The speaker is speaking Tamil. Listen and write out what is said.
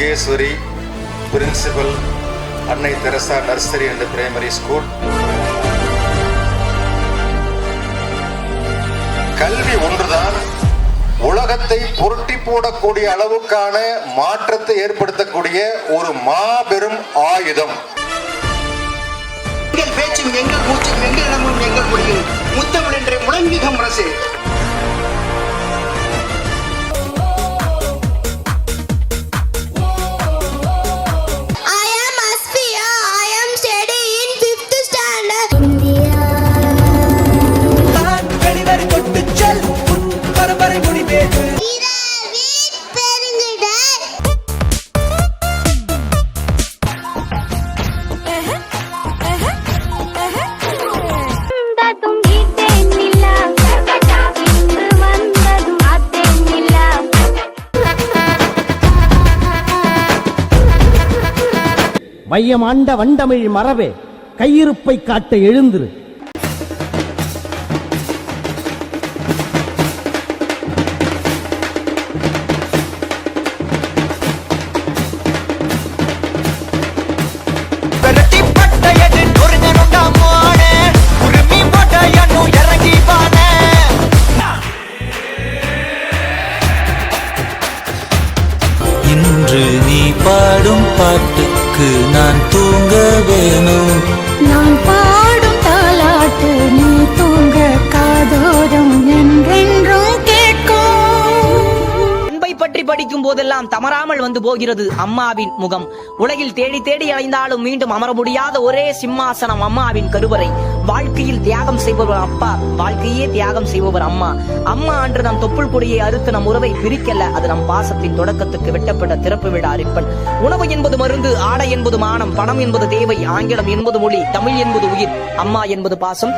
Yogeswari, principal, Annai Teresa nursery and primary school. கல்வி ஒன்றுதான் உலகத்தை புரட்டி போடக்கூடிய அளவுக்கான மாற்றத்தை ஏற்படுத்தக்கூடிய ஒரு மாபெரும் ஆயுதம். எங்கள் பேச்சும் எங்கள் மூச்சும் எங்கள் இடமும் எங்கள் மொழியும் முத்தமிழ் என்ற முழங்குக முரசு. மையம் ஆண்ட வண்டமிழ் மரபே, கையிருப்பை காட்ட எழுந்திரு. இன்று நீ பாடும் பாட்டுக்கு நான் தூங்க வேணும். நான் பாடும் தாலாட்டு நீ தூங்க காதோரம் என்றென்றும் கேட்கும். அன்பை பற்றி படிக்கும் போதெல்லாம் தமராமல் வந்து போகிறது அம்மாவின் முகம். உலகில் தேடி தேடி அலைந்தாலும் மீண்டும் அமர முடியாத ஒரே சிம்மாசனம் அம்மாவின் கருவறை. வாழ்க்கையில் தியாகம் செய்பவர் அப்பா, வாழ்க்கையே தியாகம் செய்பவர் அம்மா. அம்மா அன்று நம் தொப்புள் கொடியை அறுத்து நம் உறவை பிரிக்கல, அது நம் பாசத்தின் தொடக்கத்துக்கு வெட்டப்பட்ட திறப்பு விழா ரிப்பன். உணவு என்பது மருந்து, ஆடை என்பது மானம், பணம் என்பது தேவை, ஆங்கிலம் என்பது மொழி, தமிழ் என்பது உயிர், அம்மா என்பது பாசம்.